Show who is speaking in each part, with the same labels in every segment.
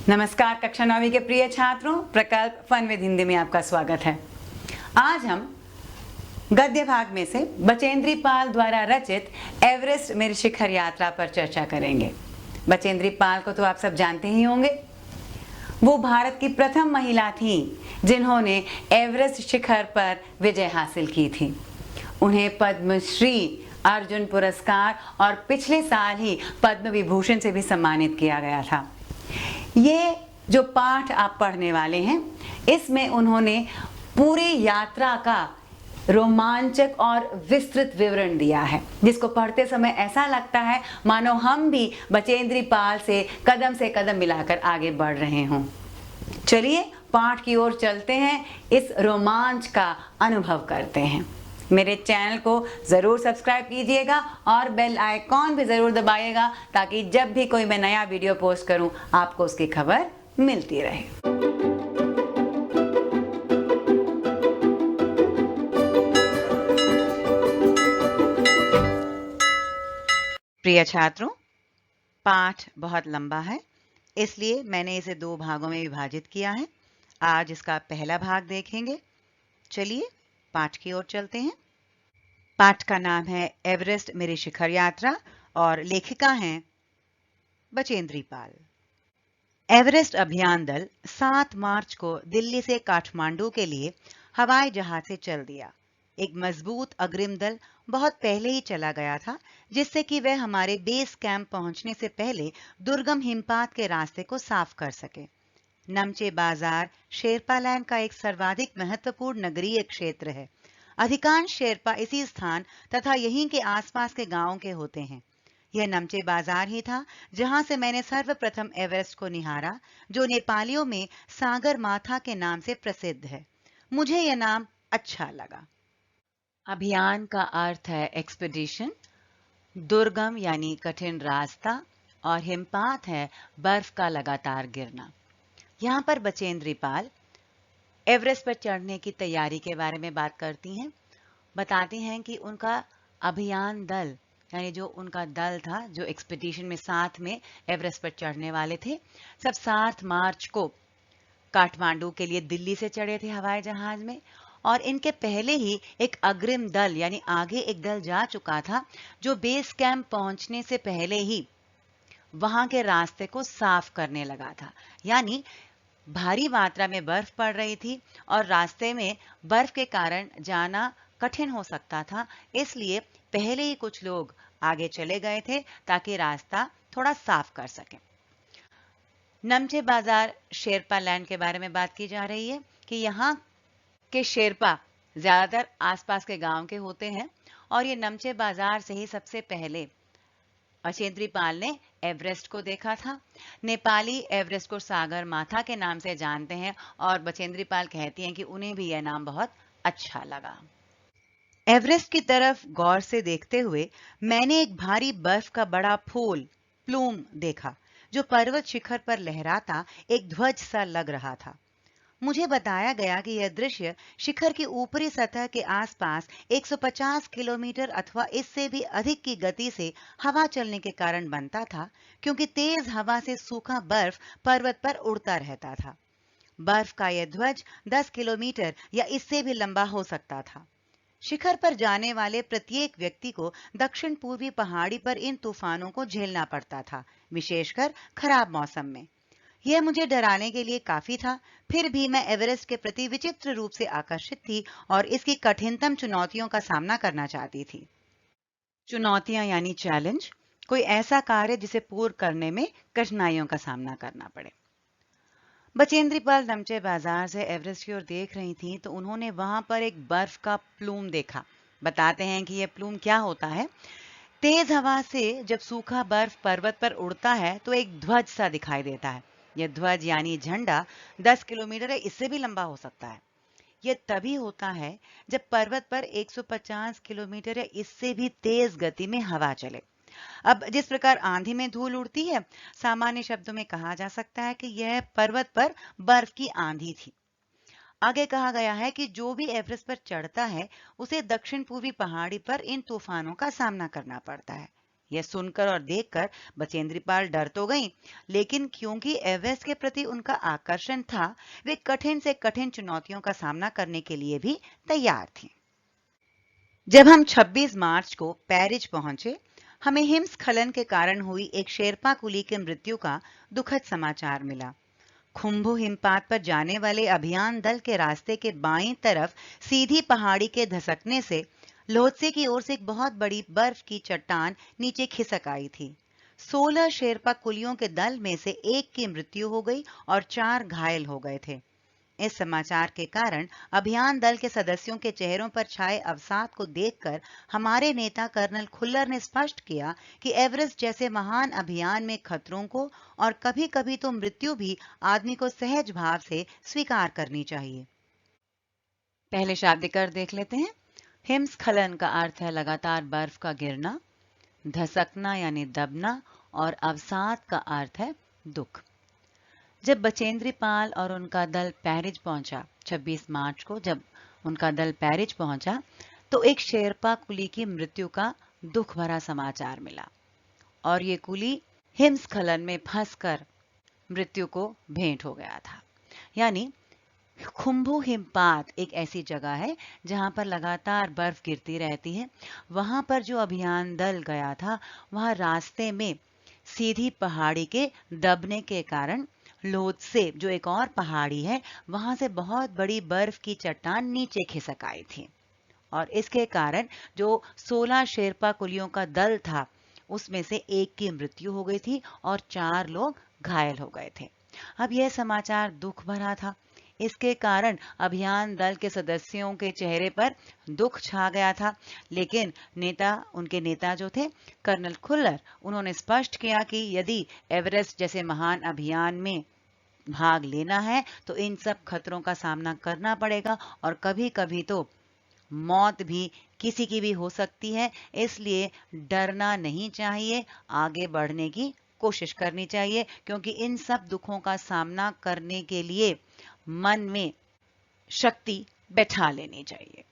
Speaker 1: नमस्कार कक्षा 9वीं के प्रिय छात्रों, प्रकल्प फन विद हिंदी में आपका स्वागत है। आज हम गद्य भाग में से बचेंद्री पाल द्वारा रचित एवरेस्ट मेरी शिखर यात्रा पर चर्चा करेंगे। बचेंद्री पाल को तो आप सब जानते ही होंगे। वो भारत की प्रथम महिला थी जिन्होंने एवरेस्ट शिखर पर विजय हासिल की थी। उन्हें पद्मश्री, अर्जुन पुरस्कार और पिछले साल ही पद्म विभूषण से भी सम्मानित किया गया था। ये जो पाठ आप पढ़ने वाले हैं, इसमें उन्होंने पूरी यात्रा का रोमांचक और विस्तृत विवरण दिया है, जिसको पढ़ते समय ऐसा लगता है मानो हम भी बचेंद्री पाल से कदम मिलाकर आगे बढ़ रहे हों। चलिए पाठ की ओर चलते हैं, इस रोमांच का अनुभव करते हैं। मेरे चैनल को ज़रूर सब्सक्राइब कीजिएगा और बेल आइकॉन भी ज़रूर दबाइएगा ताकि जब भी कोई मैं नया वीडियो पोस्ट करूं आपको उसकी खबर मिलती रहे। प्रिय छात्रों, पाठ बहुत लंबा है, इसलिए मैंने इसे 2 भागों में विभाजित किया है। आज इसका पहला भाग देखेंगे। चलिए पाठ की ओर चलते हैं। पाठ का नाम है एवरेस्ट मेरी शिखर यात्रा और लेखिका हैं बचेंद्री पाल। एवरेस्ट अभियान दल 7 मार्च को दिल्ली से काठमांडू के लिए हवाई जहाज से चल दिया। एक मजबूत अग्रिम दल बहुत पहले ही चला गया था, जिससे कि वह हमारे बेस कैंप पहुंचने से पहले दुर्गम हिमपात के रास्ते को साफ कर सके। नमचे बाजार शेरपालैंड का एक सर्वाधिक महत्वपूर्ण नगरीय क्षेत्र है। अधिकांश शेरपा इसी स्थान तथा यहीं के आसपास के गांवों के होते हैं। यह नमचे बाजार ही था जहां से मैंने सर्वप्रथम एवरेस्ट को निहारा, जो नेपालियों में सागर माथा के नाम से प्रसिद्ध है। मुझे यह नाम अच्छा लगा। अभियान का अर्थ है एक्सपीडिशन, दुर्गम यानी कठिन रास्ता और हिमपात है बर्फ का लगातार गिरना। यहाँ पर बचेंद्री पाल एवरेस्ट पर चढ़ने की तैयारी के बारे में बात करती हैं। बताती हैं कि उनका अभियान दल यानी जो उनका दल था, जो एक्सपीडिशन में साथ में एवरेस्ट पर चढ़ने वाले थे, सब 7 मार्च को काठमांडू के लिए दिल्ली से चढ़े थे हवाई जहाज में। और इनके पहले ही एक अग्रिम दल यानी आगे एक दल जा चुका था, जो बेस कैंप पहुंचने से पहले ही वहां के रास्ते को साफ करने लगा था। यानी भारी मात्रा में बर्फ पड़ रही थी और रास्ते में बर्फ के कारण जाना कठिन हो सकता था, इसलिए पहले ही कुछ लोग आगे चले गए थे ताकि रास्ता थोड़ा साफ कर सकें। नमचे बाजार शेरपा लैंड के बारे में बात की जा रही है कि यहाँ के शेरपा ज्यादातर आसपास के गांव के होते हैं और ये नमचे बाजार से ही सबसे पहले बचेंद्री पाल ने एवरेस्ट को देखा था। नेपाली एवरेस्ट को सागर माथा के नाम से जानते हैं और बचेंद्री पाल कहती हैं कि उन्हें भी यह नाम बहुत अच्छा लगा। एवरेस्ट की तरफ गौर से देखते हुए मैंने एक भारी बर्फ का बड़ा फूल प्लूम देखा, जो पर्वत शिखर पर लहराता एक ध्वज सा लग रहा था। मुझे बताया गया कि यह दृश्य शिखर की ऊपरी सतह के आसपास 150 किलोमीटर अथवा इससे भी अधिक की गति से हवा चलने के कारण बनता था, क्योंकि तेज हवा से सूखा बर्फ पर्वत पर उड़ता रहता था। बर्फ का यह ध्वज 10 किलोमीटर या इससे भी लंबा हो सकता था। शिखर पर जाने वाले प्रत्येक व्यक्ति को दक्षिण पूर्वी पहाड़ी पर इन तूफानों को झेलना पड़ता था, विशेषकर खराब मौसम में। यह मुझे डराने के लिए काफी था, फिर भी मैं एवरेस्ट के प्रति विचित्र रूप से आकर्षित थी और इसकी कठिनतम चुनौतियों का सामना करना चाहती थी। चुनौतियां यानी चैलेंज, कोई ऐसा कार्य जिसे पूर्ण करने में कठिनाइयों का सामना करना पड़े। बचेंद्री पाल नमचे बाजार से एवरेस्ट की ओर देख रही थी तो उन्होंने वहां पर एक बर्फ का प्लूम देखा। बताते हैं कि यह प्लूम क्या होता है। तेज हवा से जब सूखा बर्फ पर्वत पर उड़ता है तो एक ध्वज सा दिखाई देता है। यह ध्वज यानी झंडा 10 किलोमीटर या इससे भी लंबा हो सकता है। यह तभी होता है जब पर्वत पर 150 किलोमीटर या इससे भी तेज गति में हवा चले। अब जिस प्रकार आंधी में धूल उड़ती है, सामान्य शब्दों में कहा जा सकता है कि यह पर्वत पर बर्फ की आंधी थी। आगे कहा गया है कि जो भी एवरेस्ट पर चढ़ता है उसे दक्षिण पूर्वी पहाड़ी पर इन तूफानों का सामना करना पड़ता है। यह सुनकर और देखकर बचेंद्री पाल डर तो गईं, लेकिन क्योंकि एवरेस्ट के प्रति उनका आकर्षण था, वे कठिन से कठिन चुनौतियों का सामना करने के लिए भी तैयार थीं। जब हम 26 मार्च को पेरिस पहुंचे, हमें हिमस्खलन के कारण हुई एक शेरपा कुली की मृत्यु का दुखद समाचार मिला। खुम्बू हिमपात पर जाने वाले अभियान दल के रास्ते के बाईं तरफ सीधी पहाड़ी के धसकने से लोत्से की ओर से एक बहुत बड़ी बर्फ की चट्टान नीचे खिसक आई थी। 16 शेरपा कुलियों के दल में से एक की मृत्यु हो गई और 4 घायल हो गए थे। इस समाचार के कारण अभियान दल के सदस्यों के चेहरों पर छाए अवसाद को देखकर हमारे नेता कर्नल खुल्लर ने स्पष्ट किया कि एवरेस्ट जैसे महान अभियान में खतरों को और कभी-कभी तो मृत्यु भी आदमी को सहज भाव से स्वीकार करनी चाहिए। पहले शाब्दिक अर्थ देख लेते हैं। हिमस्खलन का अर्थ है लगातार बर्फ का गिरना, धसकना यानी दबना, और अवसाद का अर्थ है दुख। जब बचेंद्री पाल और उनका दल पेरिस पहुंचा, 26 मार्च को जब उनका दल पेरिस पहुंचा, तो एक शेरपा कुली की मृत्यु का दुख भरा समाचार मिला और ये कुली हिमस्खलन में फंसकर मृत्यु को भेंट हो गया था। यानी खुम्बू हिमपात एक ऐसी जगह है जहां पर लगातार बर्फ गिरती रहती है। वहां पर जो अभियान दल गया था, वहां रास्ते में सीधी पहाड़ी के दबने के कारण लोत्से जो एक और पहाड़ी है, वहां से बहुत बड़ी बर्फ की चट्टान नीचे खिसक आई थी और इसके कारण जो 16 शेरपा कुलियों का दल था, उसमें से एक की मृत्यु हो गई थी और 4 लोग घायल हो गए थे। अब यह समाचार दुख भरा था। इसके कारण अभियान दल के सदस्यों के चेहरे पर दुख छा गया था, लेकिन उनके नेता जो थे कर्नल खुल्लर, उन्होंने स्पष्ट किया कि यदि एवरेस्ट जैसे महान अभियान में भाग लेना है तो इन सब खतरों का सामना करना पड़ेगा और कभी-कभी तो मौत भी किसी की भी हो सकती है। इसलिए डरना नहीं चाहिए, आगे बढ़ने की कोशिश करनी चाहिए, क्योंकि इन सब दुखों का सामना करने के लिए मन में शक्ति बैठा लेनी चाहिए।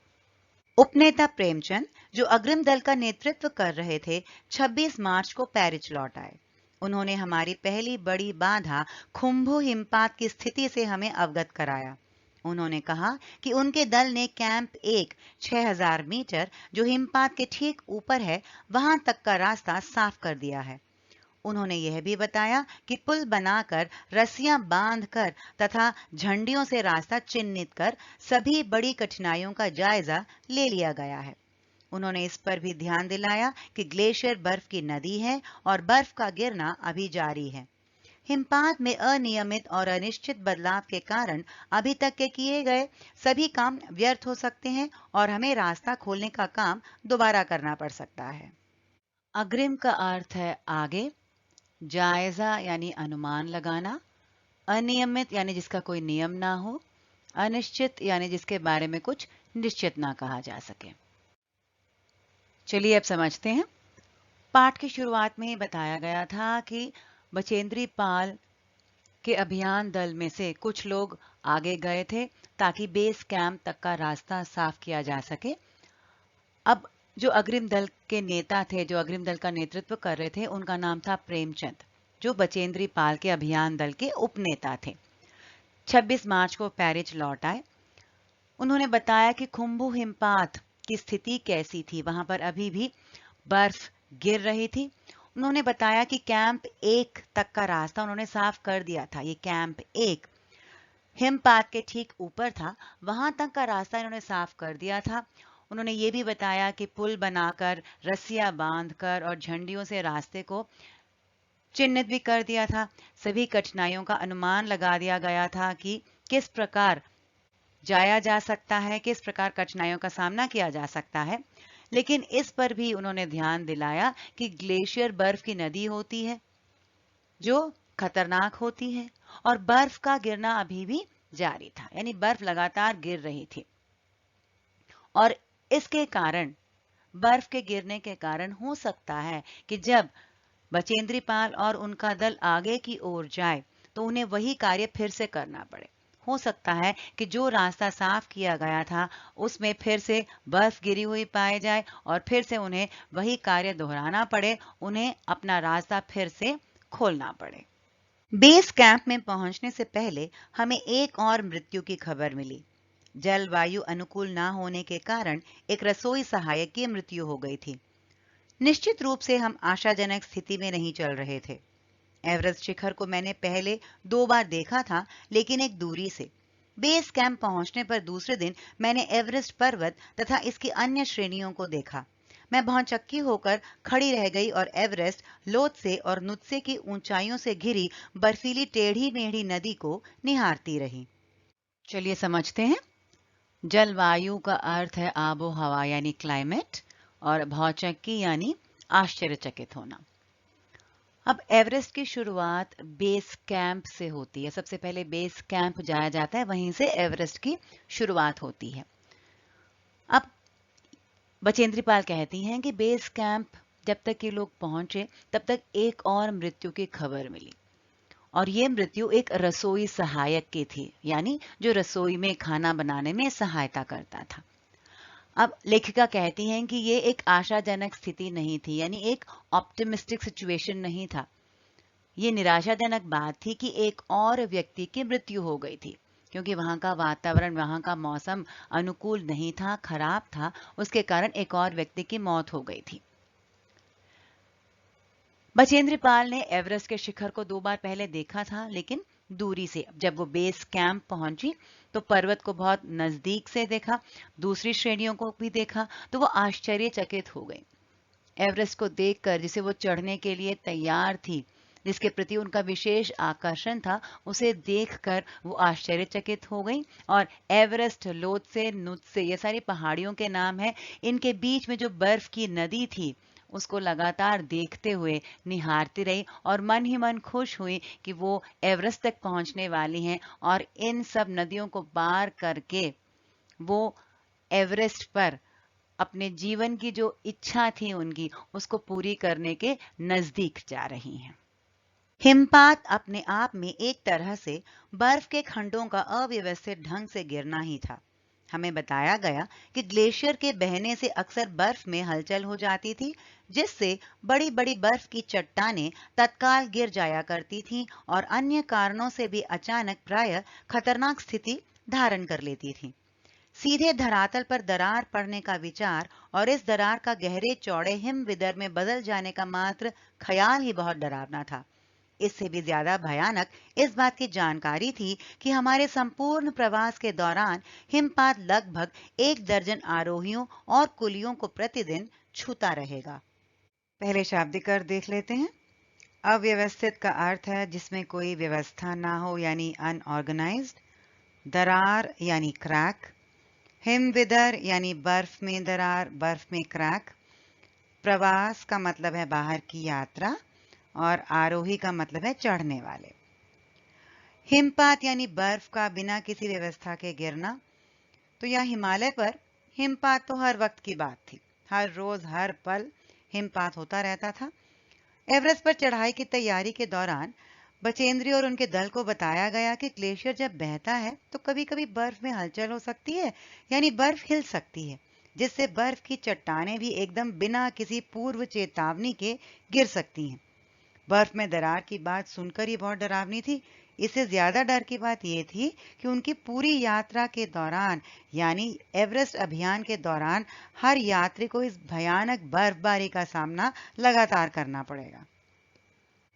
Speaker 1: उपनेता प्रेमचंद, जो अग्रिम दल का नेतृत्व कर रहे थे, 26 मार्च को पेरिस लौट आए। उन्होंने हमारी पहली बड़ी बाधा खुम्बू हिमपात की स्थिति से हमें अवगत कराया। उन्होंने कहा कि उनके दल ने कैंप 1 6000 मीटर जो हिमपात के ठीक ऊपर है, वहां तक का रास्ता साफ कर दिया है। उन्होंने यह भी बताया कि पुल बनाकर, रस्सियां बांधकर तथा झंडियों से रास्ता चिन्हित कर सभी बड़ी कठिनाइयों का जायजा ले लिया गया है। उन्होंने इस पर भी ध्यान दिलाया कि ग्लेशियर बर्फ की नदी है और बर्फ का गिरना अभी जारी है। हिमपात में अनियमित और अनिश्चित बदलाव के कारण अभी तक के किए गए सभी काम व्यर्थ हो सकते हैं और हमें रास्ता खोलने का काम दोबारा करना पड़ सकता है। अग्रिम का अर्थ है आगे, जायजा यानी अनुमान लगाना, अनियमित यानी जिसका कोई नियम ना हो, अनिश्चित यानी जिसके बारे में कुछ निश्चित ना कहा जा सके। चलिए अब समझते हैं। पाठ की शुरुआत में ही बताया गया था कि बचेंद्री पाल के अभियान दल में से कुछ लोग आगे गए थे ताकि बेस कैंप तक का रास्ता साफ किया जा सके। अब जो अग्रिम दल के नेता थे, जो अग्रिम दल का नेतृत्व कर रहे थे, उनका नाम था प्रेमचंद, जो बचेंद्री पाल के अभियान दल के उपनेता थे। 26 मार्च को पेरिस लौट आए। उन्होंने बताया कि खुम्बू हिमपात की स्थिति कैसी थी। वहां पर अभी भी बर्फ गिर रही थी। उन्होंने बताया कि कैंप 1 तक का रास्ता उन्होंने साफ कर दिया था। ये कैंप 1 हिमपात के ठीक ऊपर था, वहां तक का रास्ता इन्होंने साफ कर दिया था। उन्होंने ये भी बताया कि पुल बनाकर, रस्सियां बांधकर और झंडियों से रास्ते को चिन्हित भी कर दिया था। सभी कठिनाइयों का अनुमान लगा दिया गया था कि किस प्रकार जाया जा सकता है, किस प्रकार कठिनाइयों का सामना किया जा सकता है। लेकिन इस पर भी उन्होंने ध्यान दिलाया कि ग्लेशियर बर्फ की नदी होती है जो खतरनाक होती है और बर्फ का गिरना अभी भी जारी था, यानी बर्फ लगातार गिर रही थी और इसके कारण, बर्फ के गिरने के कारण हो सकता है कि जब बचेंद्री पाल और उनका दल आगे की ओर जाए तो उन्हें वही कार्य फिर से करना पड़े। हो सकता है कि जो रास्ता साफ किया गया था उसमें फिर से बर्फ गिरी हुई पाई जाए और फिर से उन्हें वही कार्य दोहराना पड़े, उन्हें अपना रास्ता फिर से खोलना पड़े। बेस कैंप में पहुंचने से पहले हमें एक और मृत्यु की खबर मिली। जलवायु अनुकूल ना होने के कारण एक रसोई सहायक की मृत्यु हो गई थी। निश्चित रूप से हम आशाजनक स्थिति में नहीं चल रहे थे। एवरेस्ट शिखर को मैंने पहले 2 बार देखा था, लेकिन एक दूरी से। बेस कैंप पहुंचने पर दूसरे दिन मैंने एवरेस्ट पर्वत तथा इसकी अन्य श्रेणियों को देखा। मैं भौचक्की होकर खड़ी रह गई और एवरेस्ट, लोत्से और नुत्से की ऊंचाइयों से घिरी बर्फीली टेढ़ी मेढ़ी नदी को निहारती रही। चलिए समझते हैं। जलवायु का अर्थ है आबो हवा यानी क्लाइमेट, और भौचक्की यानी आश्चर्यचकित होना। अब एवरेस्ट की शुरुआत बेस कैंप से होती है। सबसे पहले बेस कैंप जाया जाता है, वहीं से एवरेस्ट की शुरुआत होती है। अब बचेंद्री पाल कहती हैं कि बेस कैंप जब तक ये लोग पहुंचे तब तक एक और मृत्यु की खबर मिली, और ये मृत्यु एक रसोई सहायक की थी, यानी जो रसोई में खाना बनाने में सहायता करता था। अब लेखिका कहती हैं कि ये एक आशाजनक स्थिति नहीं थी, यानी एक ऑप्टिमिस्टिक सिचुएशन नहीं था। ये निराशाजनक बात थी कि एक और व्यक्ति की मृत्यु हो गई थी, क्योंकि वहां का वातावरण, वहां का मौसम अनुकूल नहीं था, खराब था। उसके कारण एक और व्यक्ति की मौत हो गई थी। बचेंद्री पाल ने एवरेस्ट के शिखर को 2 बार पहले देखा था, लेकिन दूरी से। जब वो बेस कैंप पहुंची तो पर्वत को बहुत नजदीक से देखा, दूसरी श्रेणियों को भी देखा, तो वो आश्चर्यचकित हो गई। एवरेस्ट को देखकर, जिसे वो चढ़ने के लिए तैयार थी, जिसके प्रति उनका विशेष आकर्षण था, उसे देखकर वो आश्चर्यचकित हो गई। और एवरेस्ट, लोत्से, नुत्से, ये सारी पहाड़ियों के नाम हैं। इनके बीच में जो बर्फ की नदी थी, उसको लगातार देखते हुए निहारती रही और मन ही मन खुश हुई कि वो एवरेस्ट तक पहुंचने वाली हैं, और इन सब नदियों को पार करके वो एवरेस्ट पर अपने जीवन की जो इच्छा थी उनकी, उसको पूरी करने के नजदीक जा रही हैं। हिमपात अपने आप में एक तरह से बर्फ के खंडों का अव्यवस्थित ढंग से गिरना ही था। हमें बताया गया कि ग्लेशियर के बहने से अक्सर बर्फ में हलचल हो जाती थी, जिससे बड़ी बड़ी बर्फ की चट्टानें तत्काल गिर जाया करती थीं और अन्य कारणों से भी अचानक प्रायः खतरनाक स्थिति धारण कर लेती थीं। सीधे धरातल पर दरार पड़ने का विचार और इस दरार का गहरे चौड़े हिमविदर में बदल जाने का मात्र ख्याल ही बहुत डरावना था। इससे भी ज्यादा भयानक इस बात की जानकारी थी कि हमारे संपूर्ण प्रवास के दौरान हिमपात लगभग 1 दर्जन आरोहियों और कुलियों को प्रतिदिन छूता रहेगा। पहले शाब्दिक अर्थ देख लेते हैं। अव्यवस्थित का अर्थ है जिसमें कोई व्यवस्था ना हो, यानी अनऑर्गेनाइज्ड। दरार यानी क्रैक। हिमविदर यानी बर्फ में दरार, बर्फ में क्रैक। प्रवास का मतलब है बाहर की यात्रा, और आरोही का मतलब है चढ़ने वाले। हिमपात यानी बर्फ का बिना किसी व्यवस्था के गिरना। तो यहाँ हिमालय पर हिमपात तो हर वक्त की बात थी, हर रोज हर पल हिमपात होता रहता था। एवरेस्ट पर चढ़ाई की तैयारी के दौरान बचेंद्री और उनके दल को बताया गया कि ग्लेशियर जब बहता है तो कभी कभी बर्फ में हलचल हो सकती है, यानी बर्फ हिल सकती है, जिससे बर्फ की चट्टानें भी एकदम बिना किसी पूर्व चेतावनी के गिर सकती हैं। बर्फ में दरार की बात सुनकर ही बहुत डरावनी थी। इससे ज्यादा डर की बात यह थी कि उनकी पूरी यात्रा के दौरान, यानी एवरेस्ट अभियान के दौरान, हर यात्री को इस भयानक बर्फबारी का सामना लगातार करना पड़ेगा।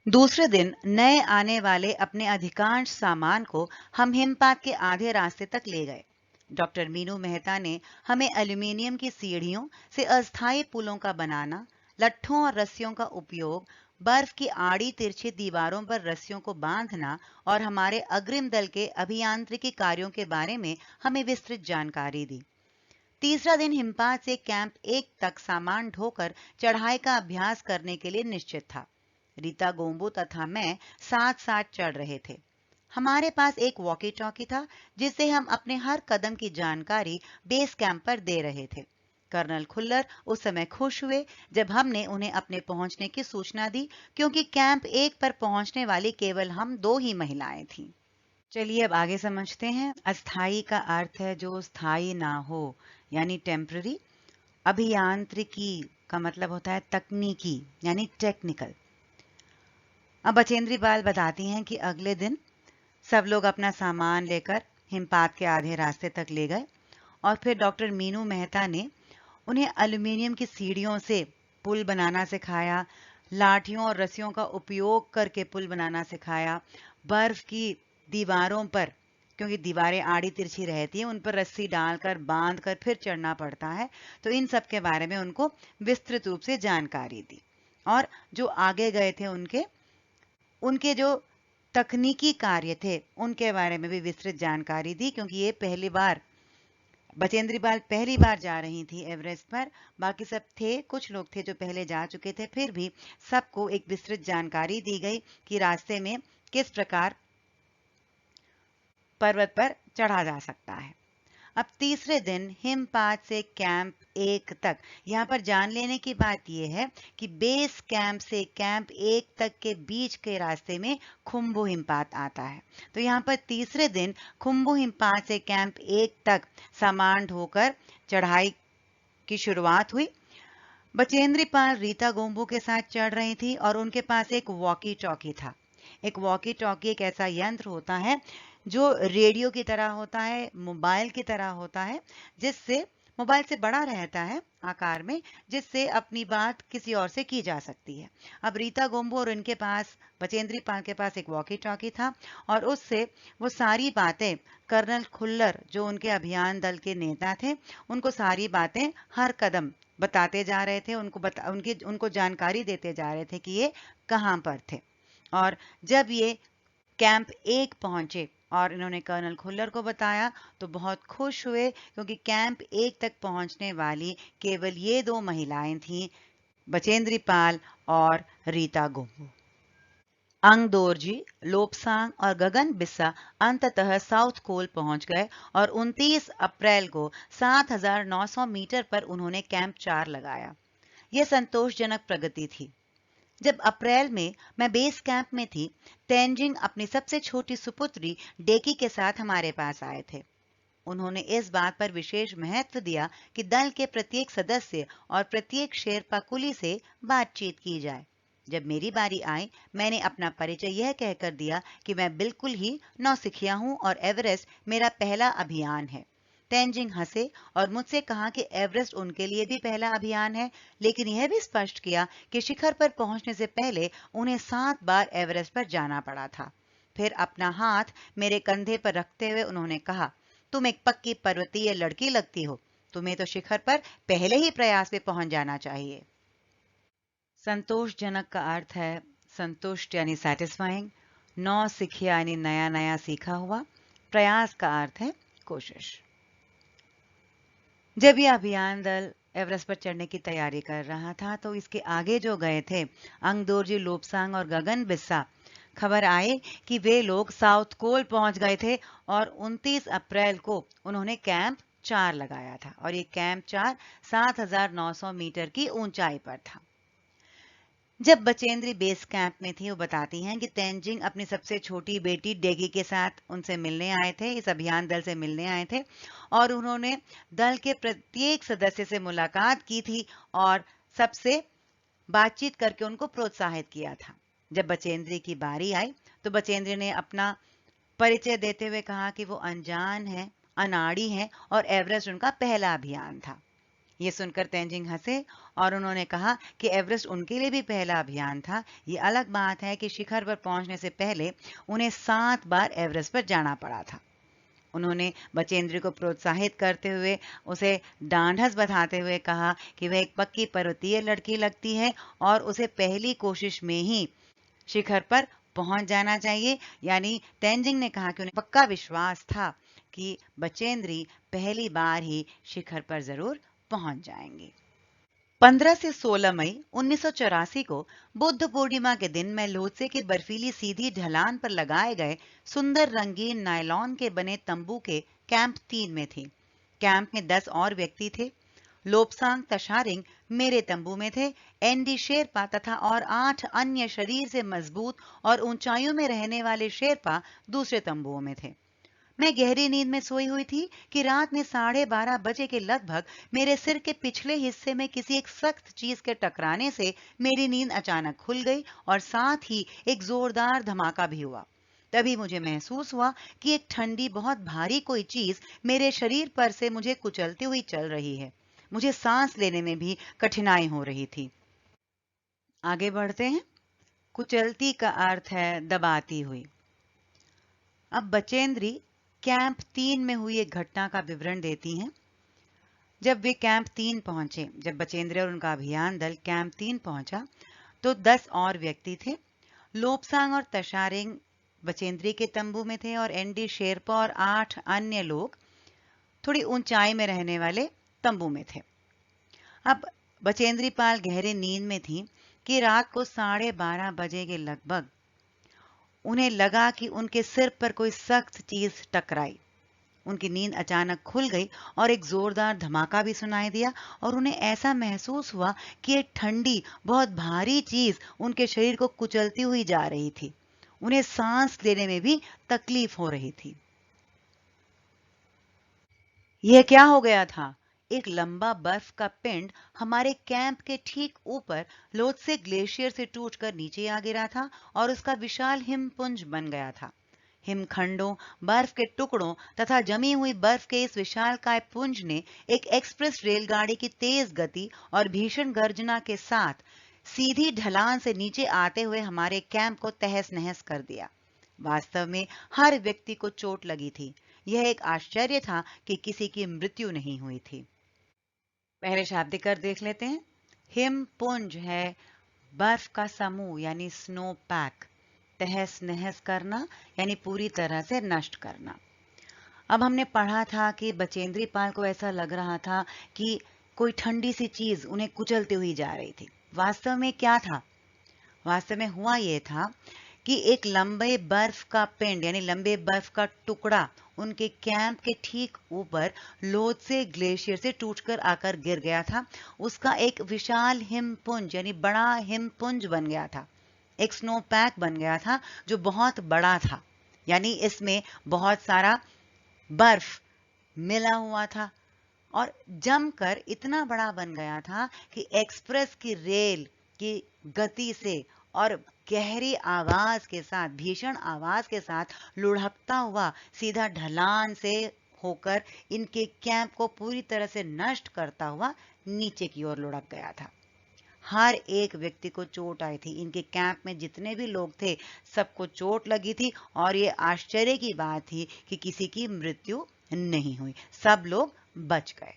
Speaker 1: दूसरे दिन नए आने वाले अपने अधिकांश सामान को हम हिमपात के आधे रास्ते तक ले गए। डॉक्टर मीनू मेहता ने हमें एल्यूमीनियम की सीढ़ियों से अस्थायी पुलों का बनाना, लट्ठों और रस्सियों का उपयोग, बर्फ की आड़ी तिरछी दीवारों पर रस्सियों को बांधना और हमारे अग्रिम दल के अभियांत्रिकी कार्यों के बारे में हमें विस्तृत जानकारी दी। तीसरा दिन हिमपात से कैंप 1 तक सामान ढोकर चढ़ाई का अभ्यास करने के लिए निश्चित था। रीता गोम्बू तथा मैं साथ साथ चढ़ रहे थे। हमारे पास एक वॉकी टॉकी था, जिससे हम अपने हर कदम की जानकारी बेस कैंप पर दे रहे थे। कर्नल खुल्लर उस समय खुश हुए जब हमने उन्हें अपने पहुंचने की सूचना दी, क्योंकि कैंप 1 पर पहुंचने वाली केवल हम 2 ही महिलाएं थीं। चलिए अब आगे समझते हैं। अस्थाई का अर्थ है जो स्थायी ना हो, यानी टेम्पररी। अभियांत्रिकी का मतलब होता है तकनीकी, यानी टेक्निकल। अब बचेंद्री पाल बताती हैं कि अगले दिन सब लोग अपना सामान लेकर हिमपात के आधे रास्ते तक ले गए और फिर डॉक्टर मीनू मेहता ने उन्हें एल्युमिनियम की सीढ़ियों से पुल बनाना सिखाया, लाठियों और रस्सियों का उपयोग करके पुल बनाना सिखाया, बर्फ की दीवारों पर, क्योंकि दीवारें आड़ी तिरछी रहती हैं, उन पर रस्सी डालकर बांध कर फिर चढ़ना पड़ता है, तो इन सब के बारे में उनको विस्तृत रूप से जानकारी दी। और जो आगे गए थे उनके उनके जो तकनीकी कार्य थे उनके बारे में भी विस्तृत जानकारी दी, क्योंकि ये पहली बार बचेंद्री पाल पहली बार जा रही थी एवरेस्ट पर। बाकी सब थे, कुछ लोग थे जो पहले जा चुके थे, फिर भी सबको एक विस्तृत जानकारी दी गई कि रास्ते में किस प्रकार पर्वत पर चढ़ा जा सकता है। अब तीसरे दिन हिमपात से कैंप 1 तक, यहाँ पर जान लेने की बात यह है कि बेस कैंप से कैंप 1 तक के बीच के रास्ते में खुम्बु हिमपात आता है। तो यहाँ पर तीसरे दिन खुम्बु हिमपात से कैंप 1 तक सामान ढोकर चढ़ाई की शुरुआत हुई। बचेंद्री पाल रीता गोम्बू के साथ चढ़ रही थी और उनके पास एक वॉकी टॉकी था। एक वॉकी टॉकी एक ऐसा यंत्र होता है जो रेडियो की तरह होता है, मोबाइल की तरह होता है, जिससे मोबाइल से बड़ा रहता है आकार में, जिससे अपनी बात किसी और से की जा सकती है। अब रीता गोम्बू और इनके पास, बचेंद्री पाल के पास एक वॉकी टॉकी था और उससे वो सारी बातें कर्नल खुल्लर, जो उनके अभियान दल के नेता थे, उनको सारी बातें हर कदम बताते जा रहे थे, उनको जानकारी देते जा रहे थे कि ये कहाँ पर थे। और जब ये कैंप 1 पहुंचे और इन्होंने कर्नल खुल्लर को बताया तो बहुत खुश हुए, क्योंकि कैंप 1 तक पहुंचने वाली केवल ये 2 महिलाएं थीं, बचेंद्री पाल और रीता गोम्बू। अंगदोरजी, लोपसांग और गगन बिस्सा अंततः साउथ कोल पहुंच गए और 29 अप्रैल को 7,900 मीटर पर उन्होंने कैंप 4 लगाया। यह संतोषजनक प्रगति थी। जब अप्रैल में मैं बेस कैंप में थी, तेंजिंग अपनी सबसे छोटी सुपुत्री डेकी के साथ हमारे पास आए थे। उन्होंने इस बात पर विशेष महत्व दिया कि दल के प्रत्येक सदस्य और प्रत्येक शेरपा कुली से बातचीत की जाए। जब मेरी बारी आई, मैंने अपना परिचय यह कहकर दिया कि मैं बिल्कुल ही नौसिखिया हूं और एवरेस्ट मेरा पहला अभियान है। तेंजिंग हंसे और मुझसे कहा कि एवरेस्ट उनके लिए भी पहला अभियान है, लेकिन यह भी स्पष्ट किया कि शिखर पर पहुंचने से पहले उन्हें 7 बार एवरेस्ट पर जाना पड़ा था। फिर अपना हाथ मेरे कंधे पर रखते हुए उन्होंने कहा, तुम एक पक्की पर्वतीय लड़की लगती हो, तुम्हें तो शिखर पर पहले ही प्रयास में पहुंच जाना चाहिए। संतोषजनक का अर्थ है संतुष्ट, यानी सैटिस्फाइंग। नौसिखिया यानी नया नया सीखा हुआ। प्रयास का अर्थ है कोशिश। जब यह अभियान दल एवरेस्ट पर चढ़ने की तैयारी कर रहा था तो इसके आगे जो गए थे, अंगदोरजी, लोपसांग और गगन बिस्सा, खबर आई कि वे लोग साउथ कोल पहुंच गए थे और 29 अप्रैल को उन्होंने कैंप 4 लगाया था और ये कैंप 4 7,900 मीटर की ऊंचाई पर था। जब बचेंद्री बेस कैंप में थी, वो बताती हैं कि तेंजिंग अपनी सबसे छोटी बेटी डेगी के साथ उनसे मिलने आए थे, इस अभियान दल से मिलने आए थे और उन्होंने दल के प्रत्येक सदस्य से मुलाकात की थी और सबसे बातचीत करके उनको प्रोत्साहित किया था। जब बचेंद्री की बारी आई तो बचेंद्री ने अपना परिचय देते हुए कहा कि वो अनजान है, अनाड़ी है और एवरेस्ट उनका पहला अभियान था। ये सुनकर तेंजिंग हंसे और उन्होंने कहा कि एवरेस्ट उनके लिए भी पहला अभियान था। ये अलग बात है कि शिखर पर पहुंचने से पहले उन्हें 7 बार एवरेस्ट पर जाना पड़ा था। उन्होंने बचेंद्री को प्रोत्साहित करते हुए उसे ढांढस बंधाते हुए कहा कि वह एक पक्की पर्वतीय लड़की लगती है और उसे पहली कोशिश में ही शिखर पर पहुंच जाना चाहिए। यानी तेंजिंग ने कहा कि उन्हें पक्का विश्वास था कि बचेंद्री पहली बार ही शिखर पर जरूर पहुंच जाएंगी। 15 से 16 मई 1984 को बुद्ध पूर्णिमा के दिन मैं लोत्से की बर्फीली सीधी ढलान पर लगाए गए सुंदर रंगीन नायलॉन के बने तंबू के कैंप 3 में थी। कैंप में 10 और व्यक्ति थे। लोपसांग तशारिंग मेरे तंबू में थे एनडी शेरपा तथा और 8 अन्य शरीर से मजबूत और ऊंचाइयों में रहने वाले शेरपा दूसरे तंबुओं में थे। मैं गहरी नींद में सोई हुई थी कि रात में 12:30 बजे के लगभग मेरे सिर के पिछले हिस्से में किसी एक सख्त चीज के टकराने से मेरी नींद अचानक खुल गई और साथ ही एक जोरदार धमाका भी हुआ। तभी मुझे महसूस हुआ कि एक ठंडी बहुत भारी कोई चीज मेरे शरीर पर से मुझे कुचलती हुई चल रही है। मुझे सांस लेने में भी कठिनाई हो रही थी। आगे बढ़ते हैं। कुचलती का अर्थ है दबाती हुई। अब बचेंद्री कैंप 3 में हुई एक घटना का विवरण देती हैं। जब वे कैंप 3 पहुंचे, जब बचेंद्री और उनका अभियान दल कैंप 3 पहुंचा, तो 10 और व्यक्ति थे। लोपसांग और तशारिंग बचेंद्री के तंबू में थे और एनडी शेरपा और 8 अन्य लोग थोड़ी ऊंचाई में रहने वाले तंबू में थे। अब बचेंद्री पाल गहरे नींद में थी कि रात को 12:30 बजे के लगभग उन्हें लगा कि उनके सिर पर कोई सख्त चीज टकराई। उनकी नींद अचानक खुल गई और एक जोरदार धमाका भी सुनाई दिया और उन्हें ऐसा महसूस हुआ कि एक ठंडी बहुत भारी चीज उनके शरीर को कुचलती हुई जा रही थी। उन्हें सांस लेने में भी तकलीफ हो रही थी। यह क्या हो गया था? एक लंबा बर्फ का पिंड हमारे कैंप के ठीक ऊपर लोत्से ग्लेशियर से टूटकर नीचे आ गिरा था और उसका विशाल हिमपुंज बन गया था। हिमखंडों, बर्फ के टुकड़ों तथा जमी हुई बर्फ के इस विशालकाय पुंज ने एक एक्सप्रेस रेलगाड़ी की तेज गति और भीषण गर्जना के साथ सीधी ढलान से नीचे आते हुए हमारे कैंप को तहस नहस कर दिया। वास्तव में हर व्यक्ति को चोट लगी थी। यह एक आश्चर्य था कि किसी की मृत्यु नहीं हुई थी। पहले शाब्दिक अर्थ देख लेते हैं। हिमपुंज है बर्फ का समूह यानी स्नो पैक। तहस नहस करना यानी पूरी तरह से नष्ट करना। अब हमने पढ़ा था कि बचेंद्री पाल को ऐसा लग रहा था कि कोई ठंडी सी चीज उन्हें कुचलती हुई जा रही थी। वास्तव में क्या था? वास्तव में हुआ यह था कि एक लंबे बर्फ का पिंड यानी लंबे बर्फ का टुकड़ा उनके कैंप के ठीक ऊपर लोत्से ग्लेशियर से टूटकर आकर गिर गया था। उसका एक विशाल हिमपुंज यानी बड़ा हिमपुंज बन गया था। एक स्नो पैक बन गया था जो बहुत बड़ा था, यानी इसमें बहुत सारा बर्फ मिला हुआ था और जमकर इतना बड़ा बन गया था कि एक्सप्रेस की रेल की गति से और गहरी आवाज के साथ, भीषण आवाज के साथ लुढ़कता हुआ सीधा ढलान से होकर इनके कैंप को पूरी तरह से नष्ट करता हुआ नीचे की ओर लुढ़क गया था। हर एक व्यक्ति को चोट आई थी। इनके कैंप में जितने भी लोग थे सबको चोट लगी थी और ये आश्चर्य की बात थी कि किसी की मृत्यु नहीं हुई, सब लोग बच गए।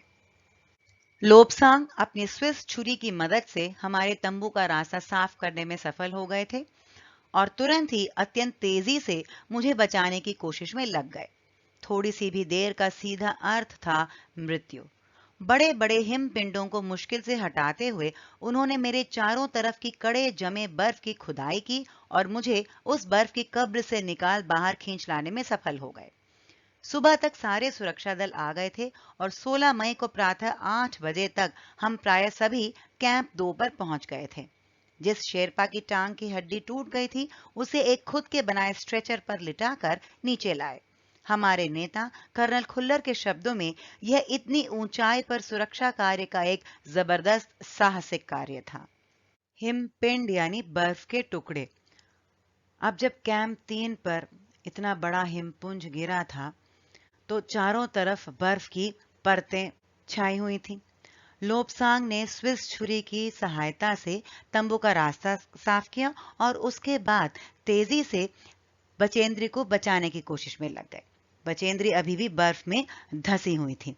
Speaker 1: लोपसांग अपनी स्विस छुरी की मदद से हमारे तंबू का रास्ता साफ करने में सफल हो गए थे और तुरंत ही अत्यंत तेजी से मुझे बचाने की कोशिश में लग गए। थोड़ी सी भी देर का सीधा अर्थ था मृत्यु। बड़े बड़े हिमपिंडों को मुश्किल से हटाते हुए उन्होंने मेरे चारों तरफ की कड़े जमे बर्फ की खुदाई की और मुझे उस बर्फ की कब्र से निकाल बाहर खींच लाने में सफल हो गए। सुबह तक सारे सुरक्षा दल आ गए थे और 16 मई को प्रातः 8 बजे तक हम प्राय सभी कैंप 2 पर पहुंच गए थे। जिस शेरपा की टांग की हड्डी टूट गई थी उसे एक खुद के बनाए स्ट्रेचर पर लिटाकर नीचे लाए। हमारे नेता कर्नल खुल्लर के शब्दों में यह इतनी ऊंचाई पर सुरक्षा कार्य का एक जबरदस्त साहसिक कार्य था। हिमपिंड यानी बर्फ के टुकड़े। अब जब कैंप 3 पर इतना बड़ा हिमपुंज गिरा था तो चारों तरफ बर्फ की परतें छाई हुई थी। लोपसांग ने स्विस छुरी की सहायता से तंबू का रास्ता साफ किया और उसके बाद तेजी से बचेंद्री को बचाने की कोशिश में लग गए। बचेंद्री अभी भी बर्फ में धंसी हुई थी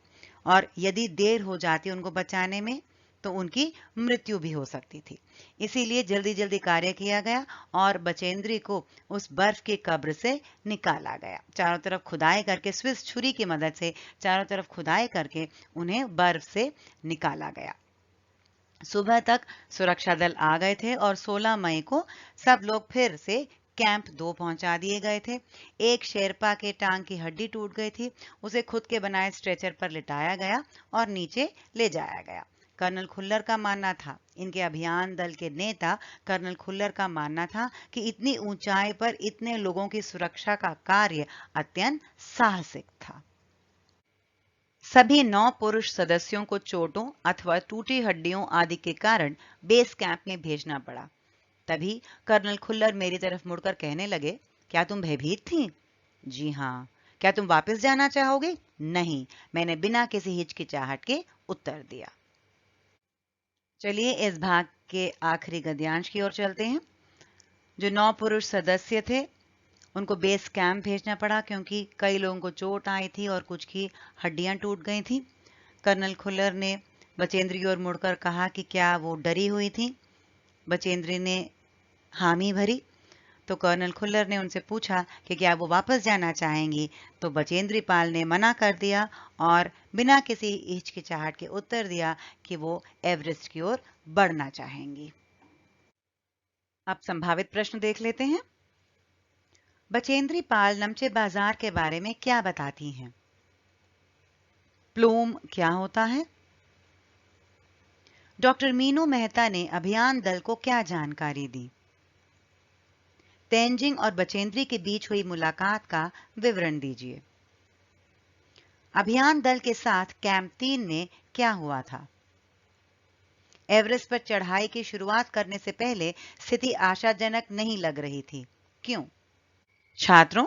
Speaker 1: और यदि देर हो जाती उनको बचाने में तो उनकी मृत्यु भी हो सकती थी। इसीलिए जल्दी जल्दी कार्य किया गया और बचेंद्री को उस बर्फ की कब्र से निकाला गया। चारों तरफ खुदाई करके, स्विस छुरी की मदद से चारों तरफ खुदाई करके उन्हें बर्फ से निकाला गया। सुबह तक सुरक्षा दल आ गए थे और 16 मई को सब लोग फिर से कैंप 2 पहुंचा दिए गए थे। एक शेरपा के टांग की हड्डी टूट गई थी, उसे खुद के बनाए स्ट्रेचर पर लिटाया गया और नीचे ले जाया गया। कर्नल खुल्लर का मानना था, इनके अभियान दल के नेता कर्नल खुल्लर का मानना था कि इतनी ऊंचाई पर इतने लोगों की सुरक्षा का कार्य अत्यंत साहसिक था। सभी 9 पुरुष सदस्यों को चोटों अथवा टूटी हड्डियों आदि के कारण बेस कैंप में भेजना पड़ा। तभी कर्नल खुल्लर मेरी तरफ मुड़कर कहने लगे, क्या तुम भयभीत थी? जी हाँ। क्या तुम वापस जाना चाहोगे? नहीं, मैंने बिना किसी हिचकिचाहट के उत्तर दिया। चलिए इस भाग के आखिरी गद्यांश की ओर चलते हैं। जो 9 पुरुष सदस्य थे उनको बेस कैंप भेजना पड़ा क्योंकि कई लोगों को चोट आई थी और कुछ की हड्डियां टूट गई थी। कर्नल खुल्लर ने बचेंद्री की ओर मुड़कर कहा कि क्या वो डरी हुई थी? बचेंद्री ने हामी भरी। तो कर्नल खुल्लर ने उनसे पूछा कि क्या वो वापस जाना चाहेंगी, तो बचेंद्री पाल ने मना कर दिया और बिना किसी हिचकिचाहट के उत्तर दिया कि वो एवरेस्ट की ओर बढ़ना चाहेंगी। अब संभावित प्रश्न देख लेते हैं। बचेंद्री पाल नमचे बाजार के बारे में क्या बताती हैं? प्लूम क्या होता है? डॉक्टर मीनू मेहता ने अभियान दल को क्या जानकारी दी? तेंजिंग और बचेंद्री के बीच हुई मुलाकात का विवरण दीजिए। अभियान दल के साथ कैंप 3 में क्या हुआ था? एवरेस्ट पर चढ़ाई की शुरुआत करने से पहले स्थिति आशाजनक नहीं लग रही थी, क्यों? छात्रों,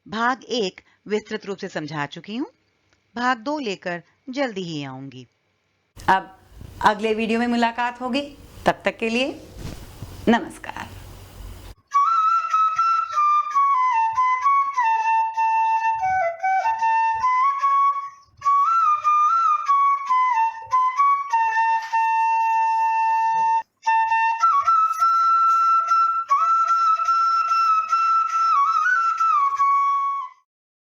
Speaker 1: भाग 1 विस्तृत रूप से समझा चुकी हूं। भाग 2 लेकर जल्दी ही आऊंगी। अब अगले वीडियो में मुलाकात होगी। तब तक के लिए नमस्कार।